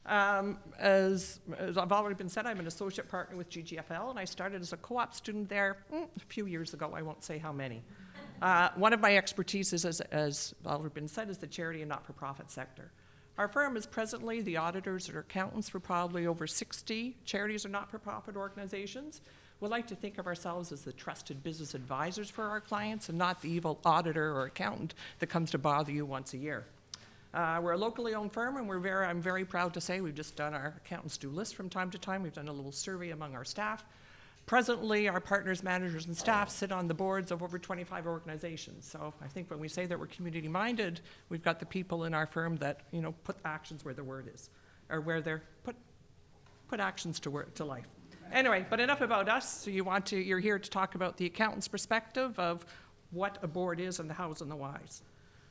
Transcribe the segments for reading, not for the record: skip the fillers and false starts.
As I've already been said, I'm an associate partner with GGFL, and I started as a co-op student there a few years ago. I won't say how many. One of my expertise is, as already been said, is the charity and not-for-profit sector. Our firm is presently the auditors or accountants for probably over 60 charities or not-for-profit organizations. We like to think of ourselves as the trusted business advisors for our clients and not the evil auditor or accountant that comes to bother you once a year. We're a locally owned firm, and I'm very proud to say we've just done our accountants due list from time to time. We've done a little survey among our staff. Presently, our partners, managers, and staff sit on the boards of over 25 organizations. So I think when we say that we're community-minded, we've got the people in our firm that, you know, put actions where the word is, or where they're put actions to life. Anyway, but enough about us. So you're here to talk about the accountant's perspective of what a board is and the hows and the whys.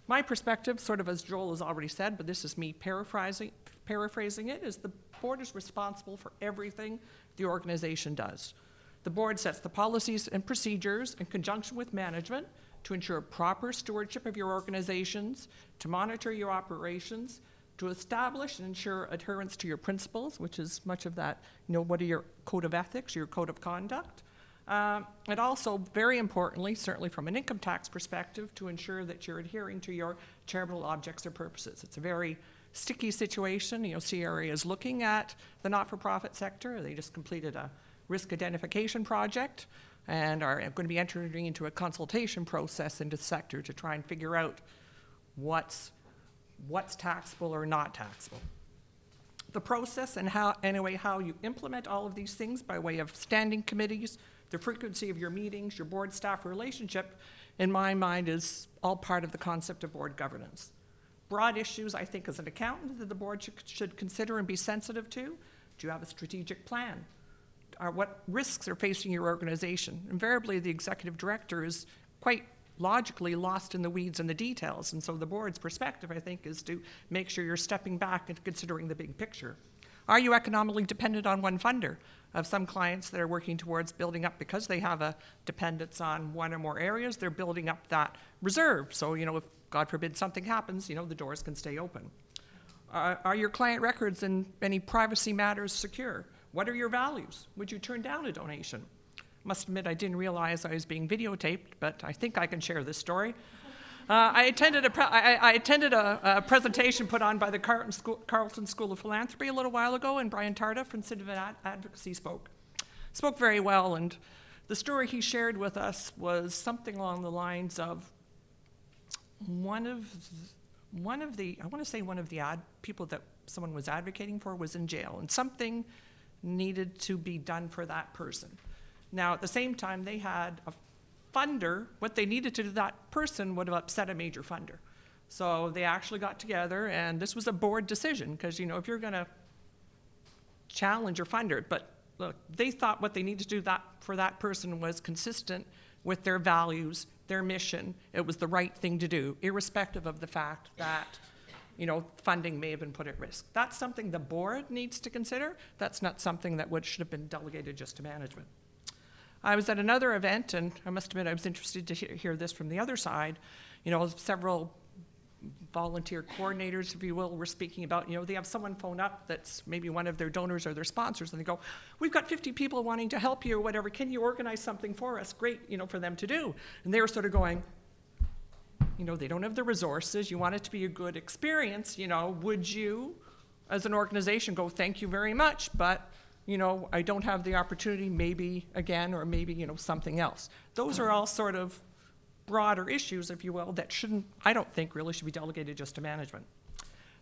My perspective, sort of as Joel has already said, but this is me paraphrasing it, is the board is responsible for everything the organization does. The board sets the policies and procedures in conjunction with management to ensure proper stewardship of your organizations, to monitor your operations, to establish and ensure adherence to your principles, which is much of that, you know, what are your code of ethics, your code of conduct, and also, very importantly, certainly from an income tax perspective, to ensure that you're adhering to your charitable objects or purposes. It's a very sticky situation. You know, CRA is looking at the not-for-profit sector. They just completed a risk identification project and are going to be entering into a consultation process into the sector to try and figure out what's taxable or not taxable. The process and how you implement all of these things by way of standing committees, the frequency of your meetings, your board staff relationship, in my mind, is all part of the concept of board governance. Broad issues, I think, as an accountant, that the board should consider and be sensitive to. Do you have a strategic plan? What risks are facing your organization? Invariably, the executive director is quite logically lost in the weeds and the details, and so the board's perspective, I think, is to make sure you're stepping back and considering the big picture. Are you economically dependent on one funder? Of some clients that are working towards building up, because they have a dependence on one or more areas, they're building up that reserve. So, you know, if God forbid something happens, you know, the doors can stay open. Are your client records and any privacy matters secure? What are your values? Would you turn down a donation? Must admit, I didn't realize I was being videotaped, but I think I can share this story. I attended a presentation put on by the Carleton School of Philanthropy a little while ago, and Brian Tarda from Advocacy spoke very well, and the story he shared with us was something along the lines of one of the people that someone was advocating for was in jail, and something needed to be done for that person. Now, at the same time, they had a funder. What they needed to do to that person would have upset a major funder. So they actually got together, and this was a board decision, because, you know, if you're going to challenge your funder, but look, they thought what they needed to do for that person was consistent with their values, their mission. It was the right thing to do, irrespective of the fact that, you know, funding may have been put at risk. That's something the board needs to consider. That's not something that should have been delegated just to management. I was at another event, and I must admit I was interested to hear this from the other side. You know, several volunteer coordinators, if you will, were speaking about, you know, they have someone phone up that's maybe one of their donors or their sponsors, and they go, we've got 50 people wanting to help you or whatever. Can you organize something for us? Great, you know, for them to do. And they were sort of going, you know, they don't have the resources. You want it to be a good experience. You know, would you, as an organization, go, thank you very much, but you know, I don't have the opportunity, maybe again, or maybe, you know, something else. Those are all sort of broader issues, if you will, that I don't think really should be delegated just to management.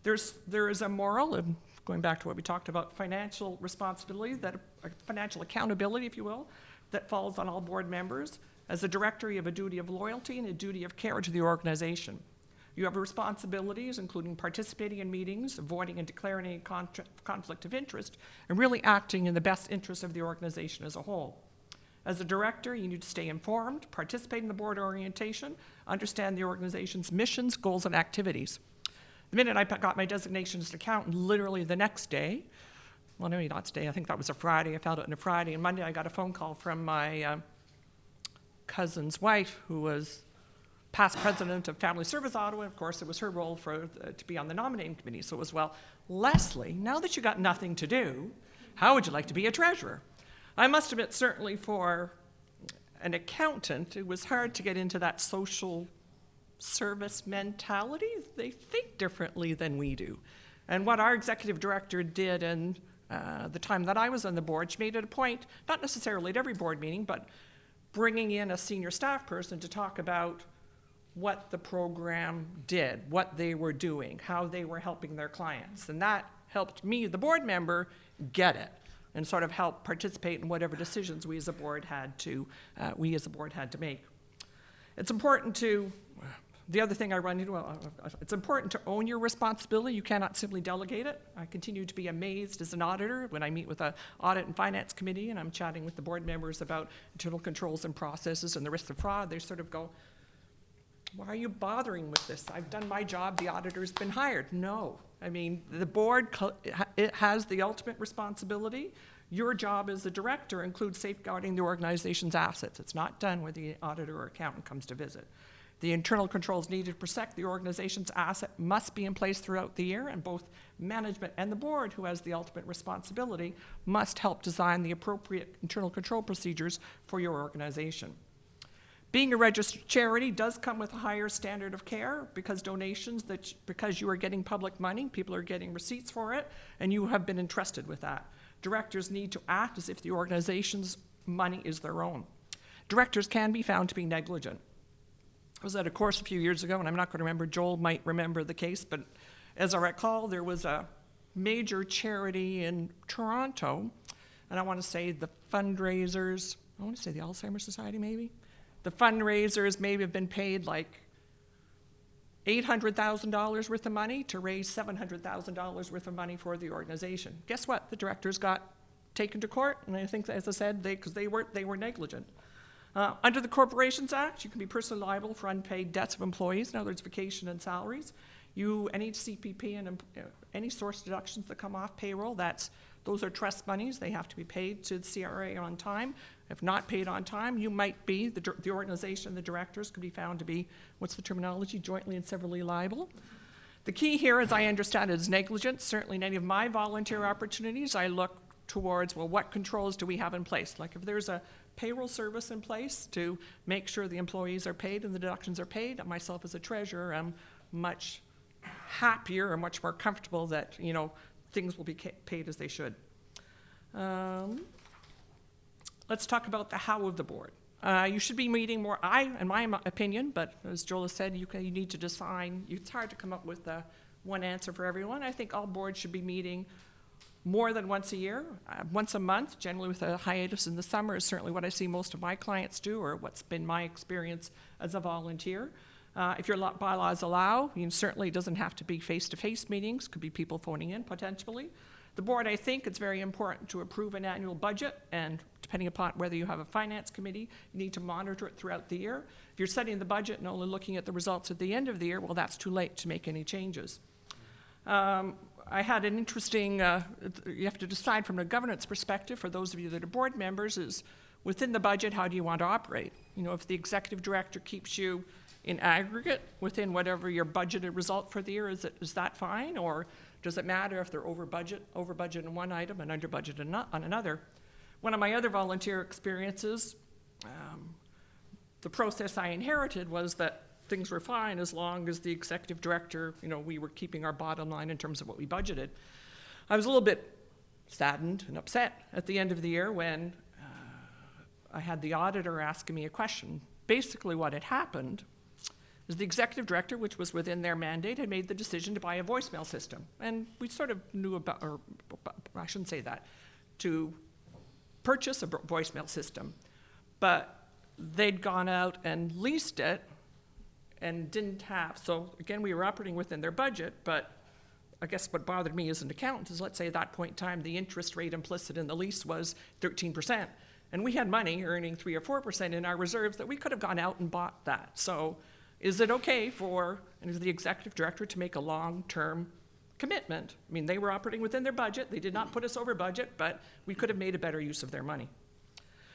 There is a moral, and going back to what we talked about, financial responsibility, financial accountability, if you will, that falls on all board members. As a director, you have a duty of loyalty and a duty of care to the organization. You have responsibilities, including participating in meetings, avoiding and declaring any conflict of interest, and really acting in the best interest of the organization as a whole. As a director, you need to stay informed, participate in the board orientation, understand the organization's missions, goals, and activities. The minute I got my designation as an accountant, literally the next day, well, no, not today, I think that was a Friday, I found it on a Friday, and Monday I got a phone call from my cousin's wife, who was past president of Family Service Ottawa. Of course, it was her role to be on the nominating committee. So it was, well, Leslie, now that you got nothing to do, how would you like to be a treasurer? I must admit, certainly for an accountant, it was hard to get into that social service mentality. They think differently than we do. And what our executive director did in the time that I was on the board, she made it a point, not necessarily at every board meeting, but bringing in a senior staff person to talk about what the program did, what they were doing, how they were helping their clients. And that helped me, the board member, get it and sort of help participate in whatever decisions we as a board had to make. It's important to, the other thing I run into, it's important to own your responsibility. You cannot simply delegate it. I continue to be amazed as an auditor when I meet with an audit and finance committee and I'm chatting with the board members about internal controls and processes and the risks of fraud. They sort of go, why are you bothering with this? I've done my job, the auditor's been hired. No, I mean, the board, it has the ultimate responsibility. Your job as a director includes safeguarding the organization's assets. It's not done when the auditor or accountant comes to visit. The internal controls needed to protect the organization's asset must be in place throughout the year, and both management and the board, who has the ultimate responsibility, must help design the appropriate internal control procedures for your organization. Being a registered charity does come with a higher standard of care because because you are getting public money, people are getting receipts for it, and you have been entrusted with that. Directors need to act as if the organization's money is their own. Directors can be found to be negligent. I was at a course a few years ago, and I'm not going to remember, Joel might remember the case, but as I recall, there was a major charity in Toronto, and I want to say the fundraisers, I want to say the Alzheimer's Society maybe? The fundraisers maybe have been paid like $800,000 worth of money to raise $700,000 worth of money for the organization. Guess what? The directors got taken to court, and I think, as I said, because they were negligent. Under the Corporations Act, you can be personally liable for unpaid debts of employees, in other words, vacation and salaries. Any CPP and any source deductions that come off payroll, those are trust monies. They have to be paid to the CRA on time. If not paid on time, you might be, the organization, the directors could be found to be, what's the terminology, jointly and severally liable. The key here, as I understand it, is negligence. Certainly in any of my volunteer opportunities, I look towards, well, what controls do we have in place? Like if there's a payroll service in place to make sure the employees are paid and the deductions are paid, myself as a treasurer, I'm much happier or much more comfortable that, things will be paid as they should. Let's talk about the how of the board. You should be meeting more, in my opinion, but as Joel has said, you need to design, it's hard to come up with one answer for everyone. I think all boards should be meeting more than once a year, once a month, generally with a hiatus in the summer is certainly what I see most of my clients do, or what's been my experience as a volunteer. If your bylaws allow, certainly it doesn't have to be face-to-face meetings, could be people phoning in potentially. The board, I think it's very important to approve an annual budget, and depending upon whether you have a finance committee, you need to monitor it throughout the year. If you're setting the budget and only looking at the results at the end of the year, well, that's too late to make any changes. I had an interesting, you have to decide from a governance perspective, for those of you that are board members, is within the budget, how do you want to operate? If the executive director keeps you in aggregate within whatever your budgeted result for the year, is that fine? Or does it matter if they're over budget in one item and under budget on another? One of my other volunteer experiences, the process I inherited was that things were fine as long as the executive director, we were keeping our bottom line in terms of what we budgeted. I was a little bit saddened and upset at the end of the year when I had the auditor asking me a question. Basically what had happened is the executive director, which was within their mandate, had made the decision to buy a voicemail system. And we sort of knew about, or I shouldn't say that, to purchase a voicemail system. But they'd gone out and leased it and didn't have, so again, we were operating within their budget, but I guess what bothered me as an accountant is, let's say at that point in time, the interest rate implicit in the lease was 13%. And we had money earning 3 or 4% in our reserves that we could have gone out and bought that. So is it okay for the executive director to make a long-term commitment? I mean, they were operating within their budget. They did not put us over budget, but we could have made a better use of their money.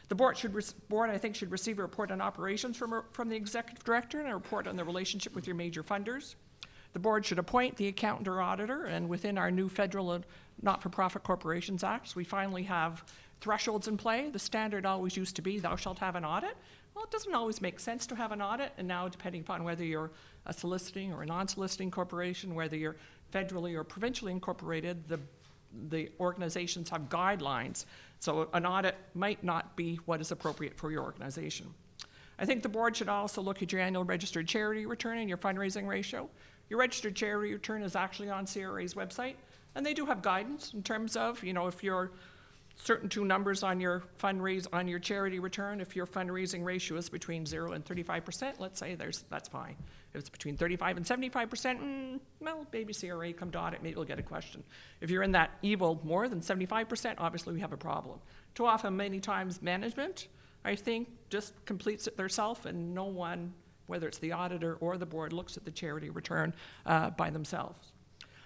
The board, I think, should receive a report on operations from the executive director and a report on the relationship with your major funders. The board should appoint the accountant or auditor, and within our new federal and not-for-profit corporations acts, we finally have thresholds in play. The standard always used to be, thou shalt have an audit. Well, it doesn't always make sense to have an audit, and now depending upon whether you're a soliciting or a non-soliciting corporation, whether you're federally or provincially incorporated, the organizations have guidelines. So an audit might not be what is appropriate for your organization. I think the board should also look at your annual registered charity return and your fundraising ratio. Your registered charity return is actually on CRA's website, and they do have guidance in terms of, if you're certain two numbers on your on your charity return, if your fundraising ratio is between 0 and 35%, let's say that's fine. If it's between 35 and 75%, well, maybe CRA come to audit, maybe we'll get a question. If you're in that evil more than 75%, obviously we have a problem. Too often, many times, management, I think, just completes it themselves, and no one, whether it's the auditor or the board, looks at the charity return by themselves.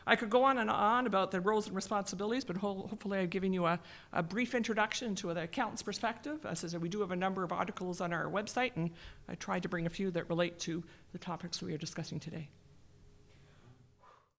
I could go on and on about the roles and responsibilities, but hopefully I've given you a brief introduction to the accountant's perspective. As I said, we do have a number of articles on our website, and I tried to bring a few that relate to the topics we are discussing today.